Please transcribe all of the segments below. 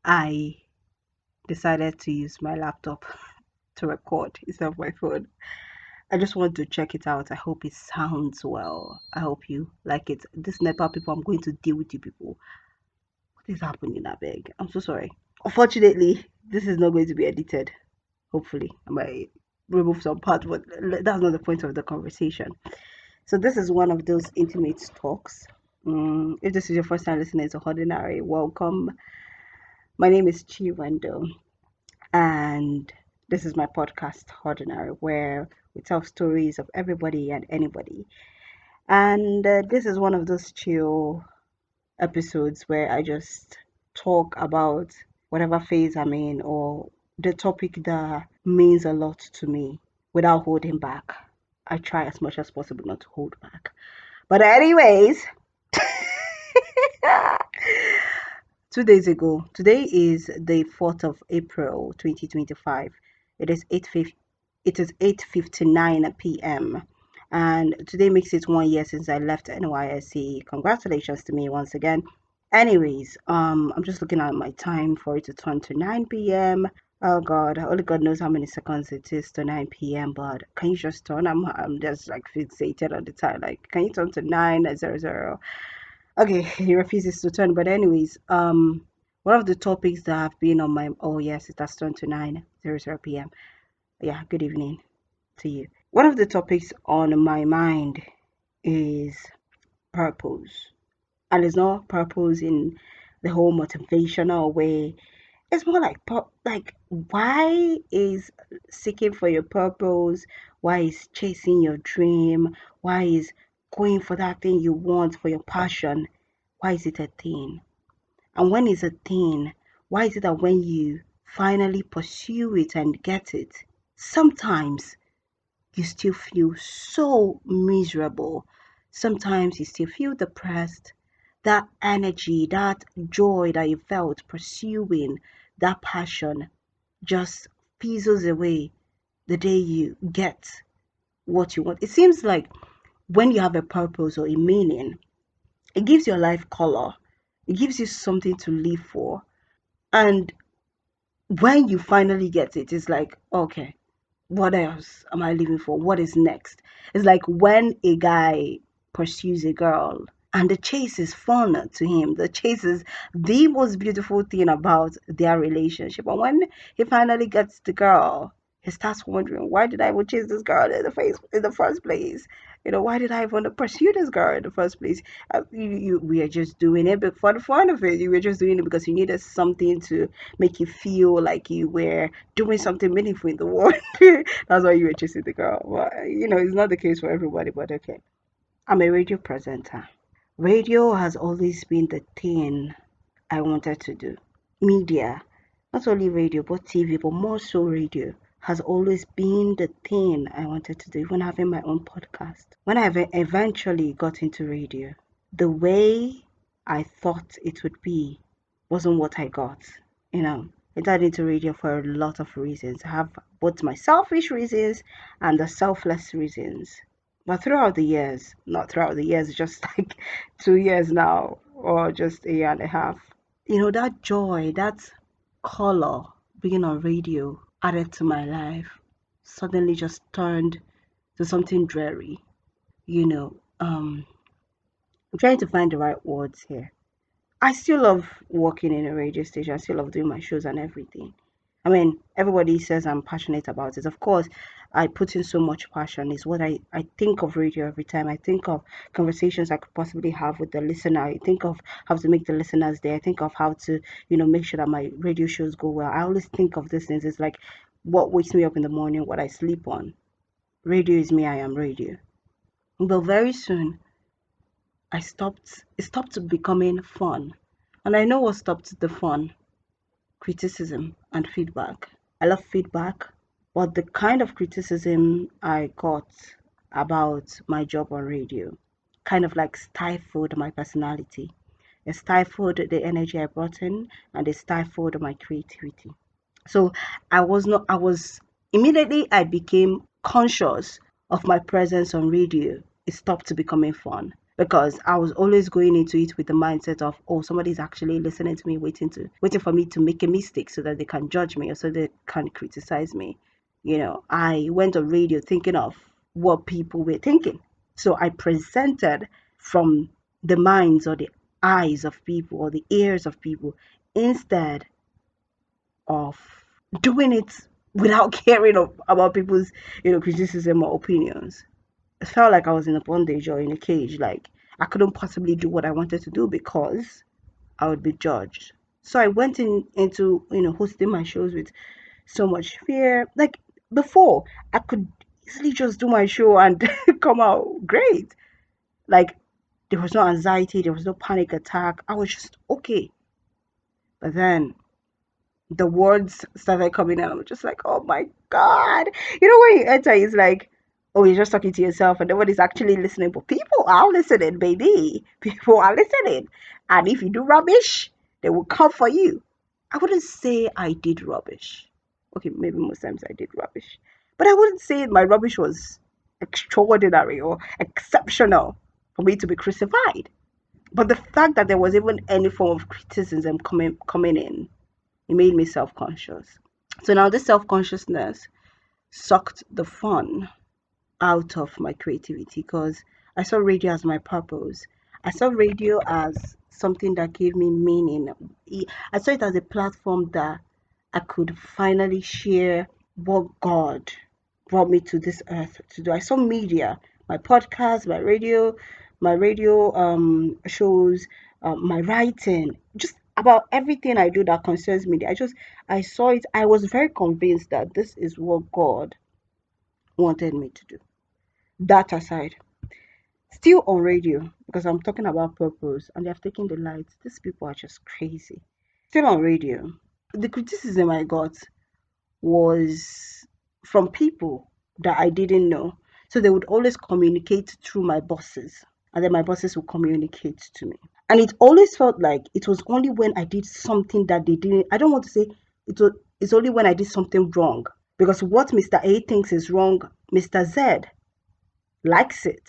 I decided to use my laptop to record instead of my phone. I just want to check it out. I hope it sounds well. I hope you like it. This Nepal people, I'm going to deal with you people. What is happening, I beg? I'm so sorry. Unfortunately, this is not going to be edited. Hopefully, I might remove some parts, but that's not the point of the conversation. So this is one of those intimate talks. If this is your first time listening to Ordinary, welcome. My name is Chi Wendell, and this is my podcast, Ordinary, where we tell stories of everybody and anybody. And this is one of those chill episodes where I just talk about whatever phase I'm in or the topic that means a lot to me without holding back. I try as much as possible not to hold back. But, anyways, 2 days ago, today is the 4th of April 2025. It is 8:59 p.m. and today makes it 1 year since I left NYSC. Congratulations to me once again. Anyways, I'm just looking at my time for it to turn to 9 p.m. Oh God, only God knows how many seconds it is to 9 p.m. But can you just turn? I'm just like fixated on the time. Like, can you turn to 9:00? Okay, he refuses to turn. But anyways, one of the topics that have been on my yes, it has turned to 9:00 p.m. Yeah, good evening to you. One of the topics on my mind is purpose. And it's not purpose in the whole motivational way. It's more like why is seeking for your purpose, why is chasing your dream, why is going for that thing you want for your passion, why is it a thing? And when it's a thing, why is it that when you finally pursue it and get it, sometimes you still feel so miserable. Sometimes you still feel depressed. That energy, that joy that you felt pursuing that passion just fizzles away the day you get what you want. It seems like when you have a purpose or a meaning, it gives your life color, it gives you something to live for. And when you finally get it, it's like, okay, what else am I living for? What is next? It's like when a guy pursues a girl and the chase is fun to him. The chase is the most beautiful thing about their relationship. And when he finally gets the girl, he starts wondering, why did I even chase this girl in the first place? Why did I even pursue this girl in the first place? We are just doing it but for the fun of it. You were just doing it because you needed something to make you feel like you were doing something meaningful in the world. That's why you were chasing the girl. Well, it's not the case for everybody, but okay. I'm a radio presenter. Radio has always been the thing I wanted to do. Media, not only radio, but TV, but more so radio, has always been the thing I wanted to do, even having my own podcast. When I eventually got into radio, the way I thought it would be wasn't what I got. I got into radio for a lot of reasons. I have both my selfish reasons and the selfless reasons. But throughout the years, not throughout the years, just like 2 years now, or just a year and a half, that joy, that color being on radio added to my life suddenly just turned to something dreary. You know, um, I'm trying to find the right words here. I still love working in a radio station. I still love doing my shows and everything. I mean, everybody says I'm passionate about it. Of course, I put in so much passion. Is what I think of radio every time. I think of conversations I could possibly have with the listener. I think of how to make the listeners there. I think of how to, make sure that my radio shows go well. I always think of these things. It's like what wakes me up in the morning, what I sleep on. Radio is me, I am radio. But very soon, it stopped becoming fun. And I know what stopped the fun: criticism and feedback. I love feedback, but the kind of criticism I got about my job on radio kind of like stifled my personality. It stifled the energy I brought in and it stifled my creativity. So I was immediately I became conscious of my presence on radio. It stopped becoming fun. because I was always going into it with the mindset of, oh, somebody's actually listening to me, waiting for me to make a mistake so that they can judge me or so they can criticize me. I went on radio thinking of what people were thinking. So I presented from the minds or the eyes of people or the ears of people instead of doing it without caring about people's, criticism or opinions. It felt like I was in a bondage or in a cage. Like I couldn't possibly do what I wanted to do because I would be judged. So I went into hosting my shows with so much fear. Like before, I could easily just do my show and come out great. Like there was no anxiety, there was no panic attack. I was just okay. But then the words started coming out. I'm just like, oh my God. When you enter, it's like, oh, you're just talking to yourself and nobody's actually listening. But people are listening, baby. People are listening. And if you do rubbish, they will come for you. I wouldn't say I did rubbish. Okay, maybe most times I did rubbish. But I wouldn't say my rubbish was extraordinary or exceptional for me to be crucified. But the fact that there was even any form of criticism coming in, it made me self-conscious. So now this self-consciousness sucked the fun out of my creativity because I saw radio as my purpose. I saw radio as something that gave me meaning. I saw it as a platform that I could finally share what God brought me to this earth to do. I saw media, my podcast, my radio shows, my writing, just about everything I do that concerns media. I saw it. I was very convinced that this is what God wanted me to do. That aside, still on radio, because I'm talking about purpose and they have taken the lights. These people are just crazy. Still on radio. The criticism I got was from people that I didn't know. So they would always communicate through my bosses, and then my bosses would communicate to me. And it always felt like it was only when I did something that they didn't. I don't want to say it's only when I did something wrong. Because what Mr. A thinks is wrong, Mr. Z likes it.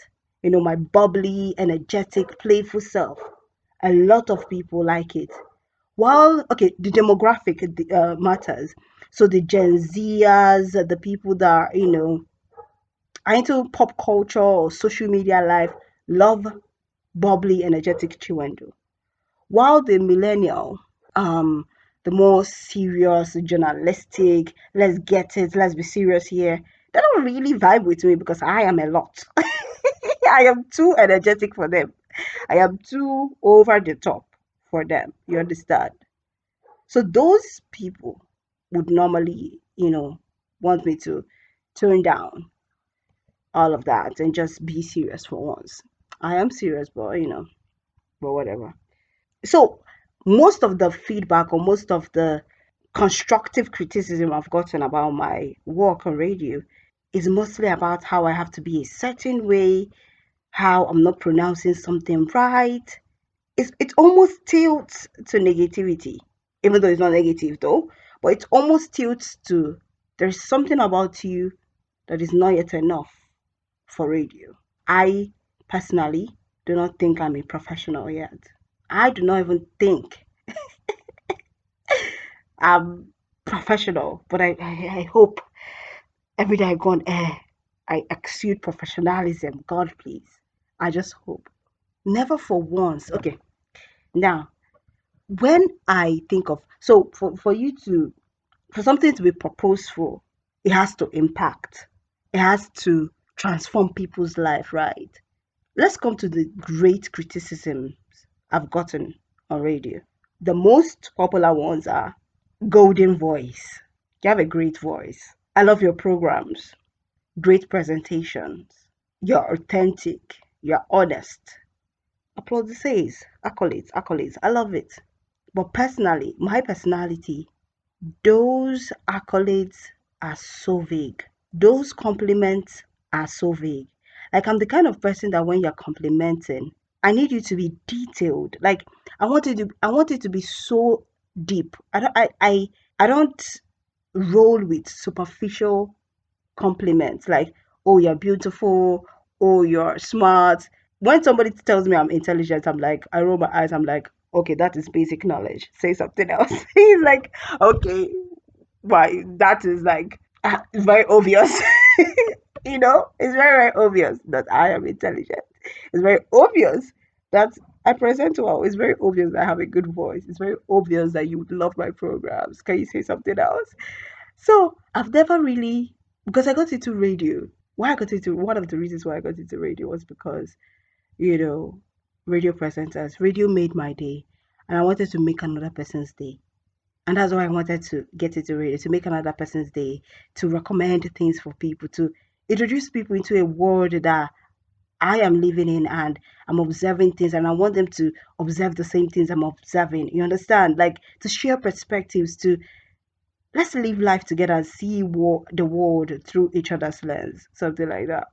My bubbly, energetic, playful self. A lot of people like it. While, okay, the demographic matters. So the Gen Zers, the people that, are into pop culture or social media life, love bubbly, energetic Chiwendo. While the millennial, um, the more serious, journalistic, let's get it, let's be serious here, they don't really vibe with me because I am a lot. I am too energetic for them. I am too over the top for them. You understand? So those people would normally, want me to tone down all of that and just be serious for once. I am serious, but whatever. So most of the feedback or most of the constructive criticism I've gotten about my work on radio is mostly about how I have to be a certain way, how I'm not pronouncing something right. It almost tilts to negativity, even though it's not negative though, but it almost tilts to there's something about you that is not yet enough for radio. I personally do not think I'm a professional yet. I do not even think I'm professional, but I hope every day I go on air, I exude professionalism. God, please. I just hope. Never for once. Okay, now, when I think of, so for something to be purposeful, it has to impact, it has to transform people's life, right? Let's come to the great criticisms I've gotten on radio. The most popular ones are golden voice. You have a great voice. I love your programs. Great presentations. You're authentic. You're honest. Applauses, accolades, accolades. I love it. But personally, my personality, those accolades are so vague. Those compliments are so vague. Like I'm the kind of person that when you're complimenting, I need you to be detailed. Like I want it to be so deep. I don't roll with superficial compliments like, oh, you're beautiful, oh, you're smart. when somebody tells me I'm intelligent, I'm like, I roll my eyes, I'm like, okay, that is basic knowledge. Say something else. He's like, okay, why? That is like very obvious. It's very, very obvious that I am intelligent. It's very obvious that I present well. It's very obvious that I have a good voice. It's very obvious that you would love my programs. Can you say something else? So I've never really, because I got into radio. Why I got into One of the reasons why I got into radio was because, you know, radio presenters, radio made my day, and I wanted to make another person's day. And that's why I wanted to get into radio, to make another person's day, to recommend things for people, to introduce people into a world that I am living in, and I'm observing things, and I want them to observe the same things I'm observing. You understand? Like, to share perspectives, to let's live life together and see the world through each other's lens, something like that.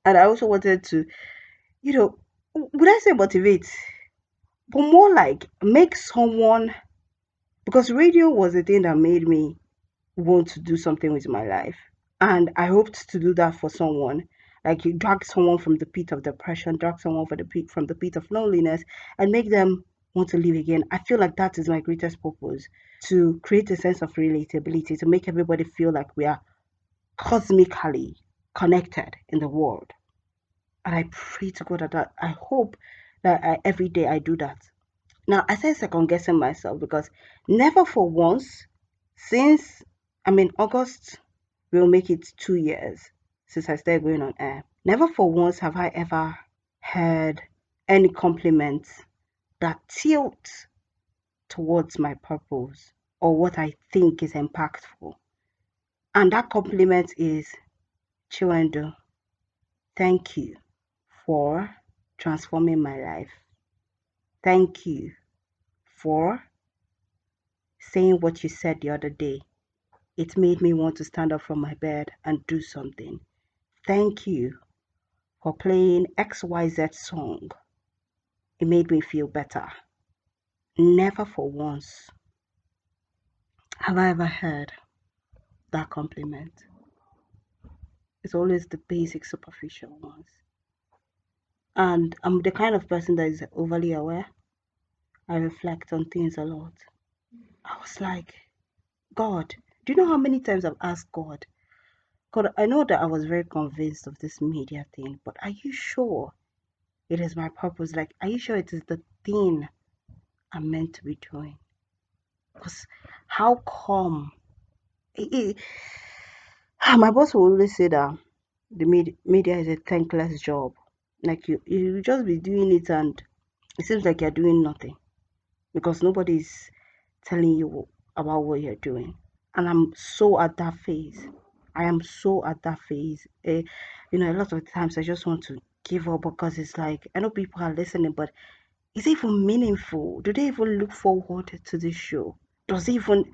And I also wanted to, you know, would I say motivate, but more like make someone, because radio was the thing that made me want to do something with my life. And I hoped to do that for someone. Like, you drag someone from the pit of depression, drag someone from the pit of loneliness, and make them want to live again. I feel like that is my greatest purpose, to create a sense of relatability, to make everybody feel like we are cosmically connected in the world. And I pray to God that I hope that every day I do that. Now, I say second guessing myself because never for once, since I'm in August, we'll make it 2 years since I started going on air. Never for once have I ever heard any compliments that tilt towards my purpose or what I think is impactful. And that compliment is, Chiwendo, thank you for transforming my life. Thank you for saying what you said the other day. It made me want to stand up from my bed and do something. Thank you for playing XYZ song. It made me feel better. Never for once have I ever heard that compliment. It's always the basic, superficial ones. And I'm the kind of person that is overly aware. I reflect on things a lot. I was like, God, do you know how many times I've asked God, God, I know that I was very convinced of this media thing, but are you sure it is my purpose? Like, are you sure it is the thing I'm meant to be doing? Because how come? My boss will always say that the media is a thankless job. Like, you just be doing it and it seems like you're doing nothing because nobody's telling you about what you're doing. And I'm so at that phase. I am so at that phase. A lot of times I just want to give up because it's like, I know people are listening, but is it even meaningful? Do they even look forward to this show? Does it even,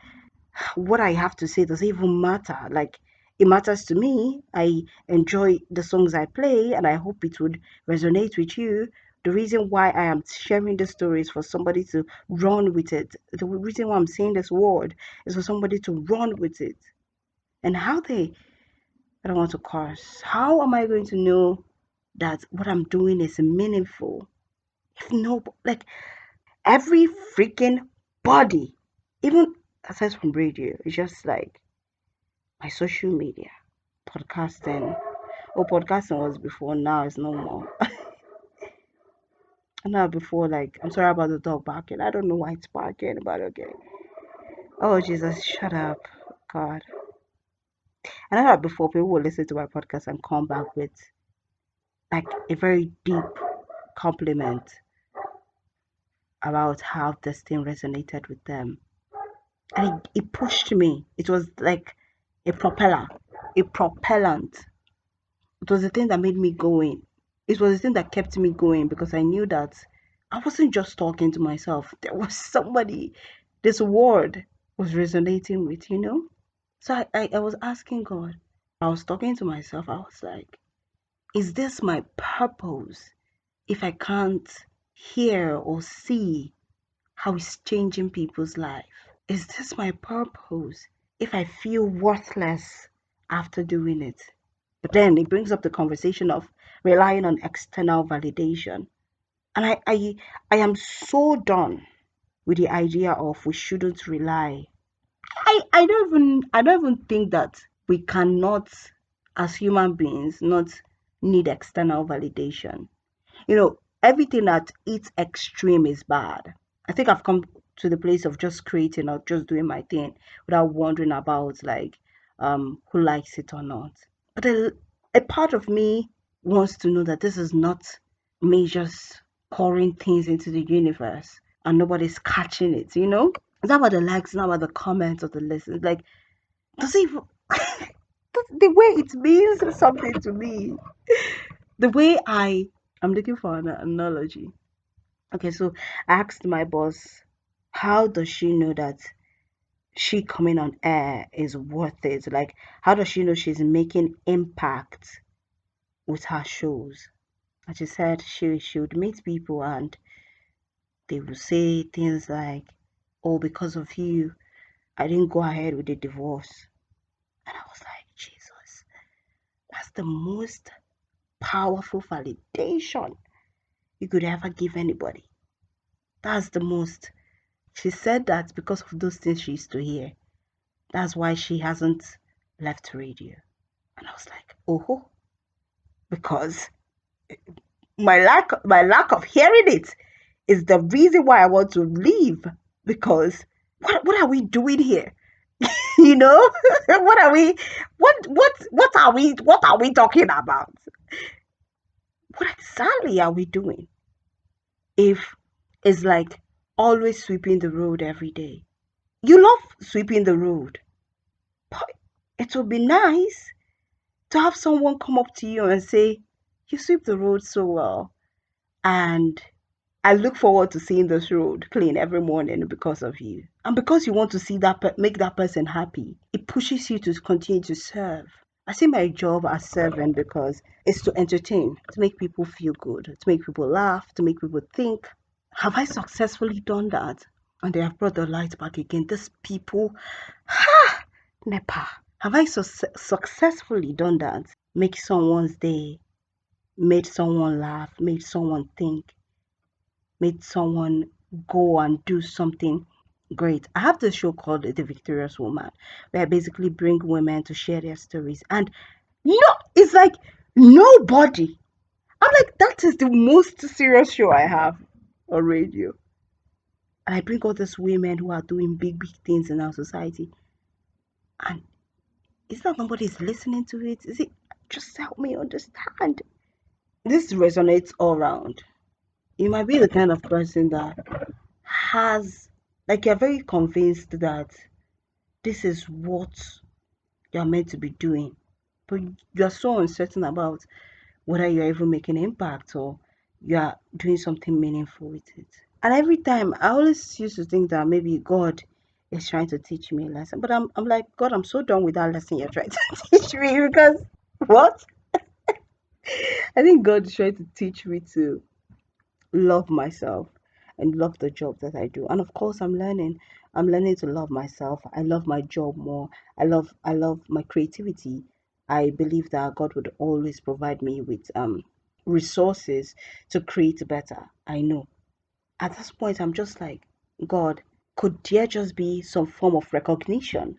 what I have to say, does it even matter? Like, it matters to me. I enjoy the songs I play, and I hope it would resonate with you. The reason why I am sharing the story is for somebody to run with it. The reason why I'm saying this word is for somebody to run with it. And I don't want to curse. How am I going to know that what I'm doing is meaningful? If no, like, every freaking body, even aside from radio, it's just like my social media, podcasting. Oh, podcasting was before, now it's no more. Now before, like, I'm sorry about the dog barking. I don't know why it's barking, but okay. Oh, Jesus, shut up. God. I know that before people will listen to my podcast and come back with like a very deep compliment about how this thing resonated with them. And it pushed me. It was like a propeller, a propellant. It was the thing that made me going. It was the thing that kept me going because I knew that I wasn't just talking to myself. There was somebody this word was resonating with. So I was asking God. I was talking to myself. I was like, is this my purpose if I can't hear or see how it's changing people's life? Is this my purpose if I feel worthless after doing it? But then it brings up the conversation of relying on external validation. And I am so done with the idea of we shouldn't rely. I don't even think that we cannot, as human beings, not need external validation. Everything at its extreme is bad. I think I've come to the place of just creating or just doing my thing without wondering about like who likes it or not. But a part of me wants to know that this is not me just pouring things into the universe and nobody's catching it. It's not about the likes, it's not about the comments or the listens. Like, does it even, the way it means something to me. The way I'm looking for an analogy. Okay, so I asked my boss, how does she know that she coming on air is worth it? Like, how does she know she's making impact with her shows? And she said she would meet people and they would say things like, "Oh, because of you, I didn't go ahead with the divorce." And I was like, Jesus, that's the most powerful validation you could ever give anybody. That's the most. She said that because of those things she used to hear. That's why she hasn't left radio. And I was like, oh, because my lack of hearing it is the reason why I want to leave. Because what are we doing here? you know what are we what are we talking about? What exactly are we doing if it's like always sweeping the road every day? You love sweeping the road, but it would be nice to have someone come up to you and say, "You sweep the road so well, and I look forward to seeing this road clean every morning because of you." And because you want to see make that person happy, it pushes you to continue to serve. I see my job as serving because it's to entertain, to make people feel good, to make people laugh, to make people think. Have I successfully done that? And they have brought the light back again. These people, ha, Nepa. Have I successfully done that? Make someone's day, made someone laugh, made someone think, made someone go and do something great. I have this show called The Victorious Woman, where I basically bring women to share their stories. And it's like nobody. I'm like, that is the most serious show I have on radio. And I bring all these women who are doing big, big things in our society. And it's not nobody's listening to it. Is it? Just help me understand. This resonates all around. You might be the kind of person that has, like, you're very convinced that this is what you're meant to be doing, but you're so uncertain about whether you're even making an impact or you're doing something meaningful with it. And every time I always used to think that maybe God is trying to teach me a lesson. But I'm like, God, I'm so done with that lesson you're trying to teach me because what? I think God is trying to teach me to love myself and love the job that I do. And of course I'm learning. I'm learning to love myself. I love my job more. I love my creativity. I believe that God would always provide me with resources to create better. I know. At this point I'm just like, God, could there just be some form of recognition?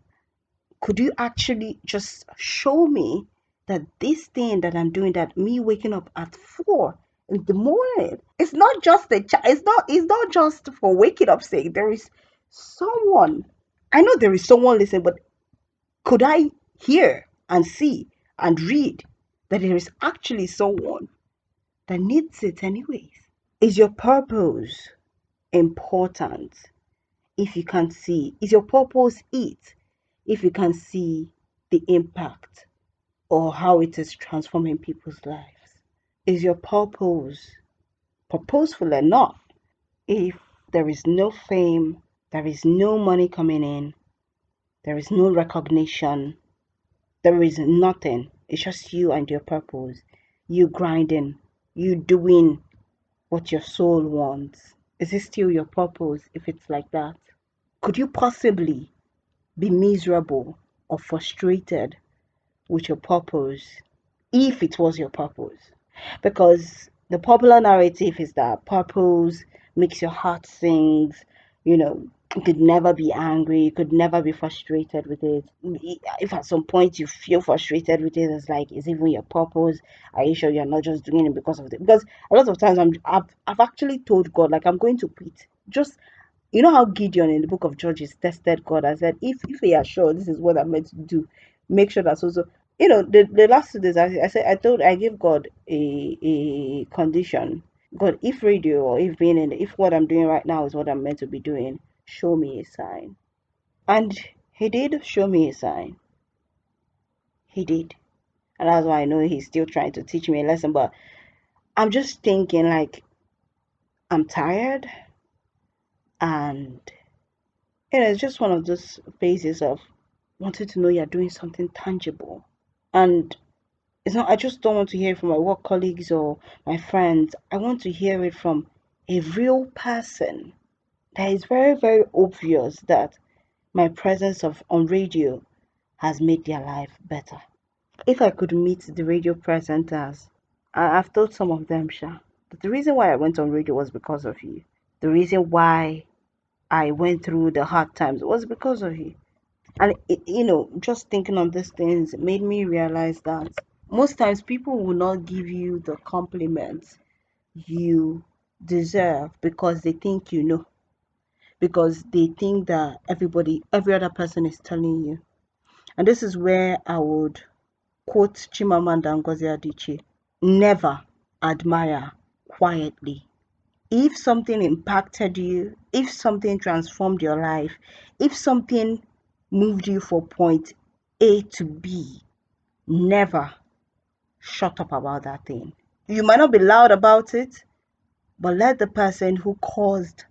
Could you actually just show me that this thing that I'm doing, that me waking up at 4 in the morning, it's not just it's not just for waking up sake. There is someone. I know there is someone listening, but could I hear and see and read that there is actually someone that needs it anyways? Is your purpose important if you can see? Is your purpose it if you can see the impact or how it is transforming people's lives? Is your purpose purposeful enough if there is no fame, there is no money coming in, there is no recognition, there is nothing? It's just you and your purpose, you grinding, you doing what your soul wants. Is it still your purpose if it's like that? Could you possibly be miserable or frustrated with your purpose if it was your purpose. Because the popular narrative is that purpose makes your heart sing, you know, you could never be angry, you could never be frustrated with it. If at some point you feel frustrated with it, it's like, is it even your purpose? Are you sure you're not just doing it because of it? Because a lot of times I've actually told God, like, I'm going to quit. Just, you know how Gideon in the book of Judges tested God and said, if you are sure this is what I'm meant to do, make sure that's also, the last 2 days I gave God a condition. God, if radio or if being in, if what I'm doing right now is what I'm meant to be doing, show me a sign. And he did show me a sign. He did. And that's why I know he's still trying to teach me a lesson. But I'm just thinking, like, I'm tired, and it's just one of those phases of wanting to know you're doing something tangible. And it's not, I just don't want to hear it from my work colleagues or my friends. I want to hear it from a real person. That is very, very obvious that my presence of on radio has made their life better. If I could meet the radio presenters, I've told some of them, Sha, that the reason why I went on radio was because of you. The reason why I went through the hard times was because of you. And just thinking on these things made me realize that most times people will not give you the compliments you deserve because they think you know, because they think that every other person is telling you. And this is where I would quote Chimamanda Ngozi Adichie: never admire quietly. If something impacted you, if something transformed your life, if something moved you from point A to B, never shut up about that thing. You might not be loud about it, but let the person who caused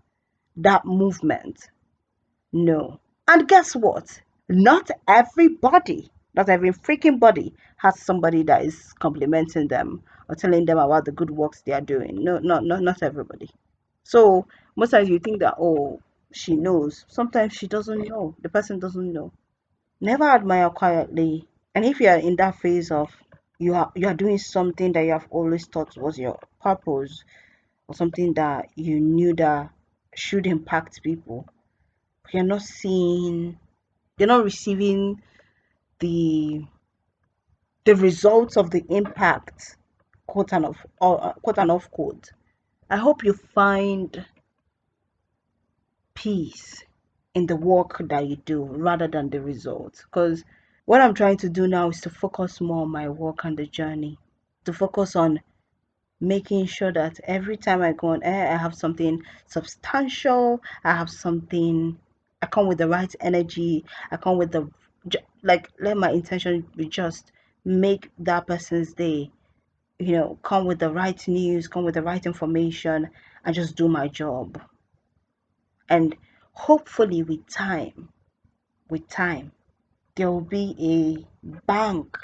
that movement know. And guess what? Not every freaking body has somebody that is complimenting them or telling them about the good works they are doing. No, not everybody. So most times you think that, oh, she knows. Sometimes she doesn't know. The person doesn't know. Never admire quietly. And if you are in that phase of you are doing something that you have always thought was your purpose, or something that you knew that should impact people, but you're not receiving the the results of the impact, quote and off quote. I hope you find peace in the work that you do rather than the results. Because what I'm trying to do now is to focus more on my work and the journey, to focus on making sure that every time I go on air, I have something substantial, I come with the right energy, I come with like, let my intention be just make that person's day, come with the right news, come with the right information, and just do my job. And hopefully with time, there will be a bank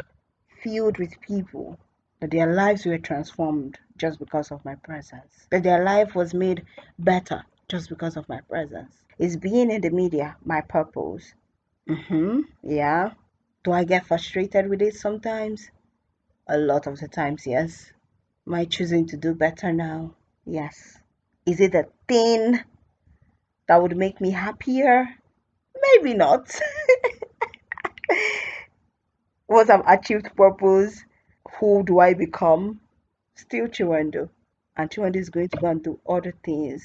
filled with people that their lives were transformed just because of my presence, that their life was made better just because of my presence. Is being in the media my purpose? Yeah. Do I get frustrated with it sometimes? A lot of the times, yes. Am I choosing to do better now? Yes. Is it a thing that would make me happier? Maybe not. Once I've achieved purpose, who do I become? Still Chiwendo. And Chiwendo is going to go and do other things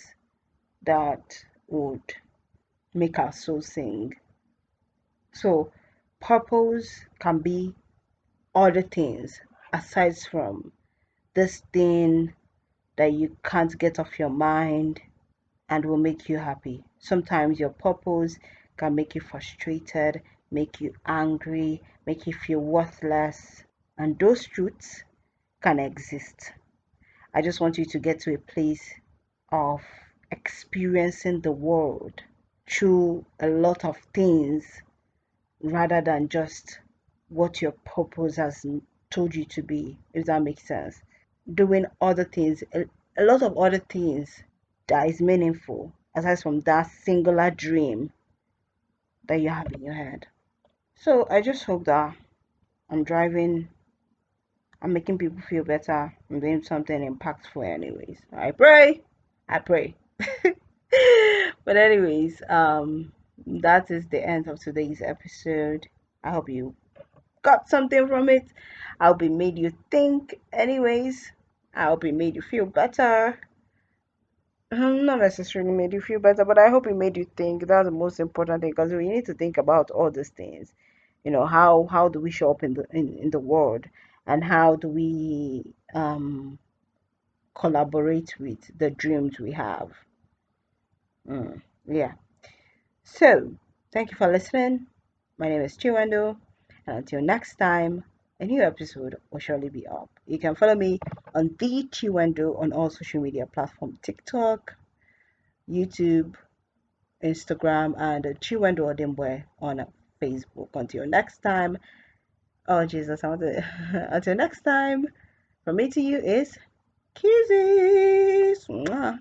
that would make our soul sing. So, purpose can be other things aside from this thing that you can't get off your mind and will make you happy. Sometimes your purpose can make you frustrated, make you angry, make you feel worthless, and those truths can exist. I just want you to get to a place of experiencing the world through a lot of things rather than just what your purpose has told you to be, if that makes sense. Doing other things, a lot of other things that is meaningful aside from that singular dream that you have in your head. So I just hope that I'm driving I'm making people feel better. I'm doing something impactful anyways. I pray. But anyways, that is the end of today's episode. I hope you got something from it. I hope it made you think anyways. I hope it made you feel better. Not necessarily made you feel better, but I hope it made you think. That's the most important thing, because we need to think about all these things. How do we show up in the world, and how do we collaborate with the dreams we have. Yeah. So thank you for listening. My name is Chiwendo, and until next time, a new episode will surely be up. You can follow me on the Chiwendo on all social media platforms: TikTok, YouTube, Instagram, and Chiwendo Odimwe on Facebook. Until next time, oh Jesus, I want to. Until next time, from me to you is kisses. Mwah.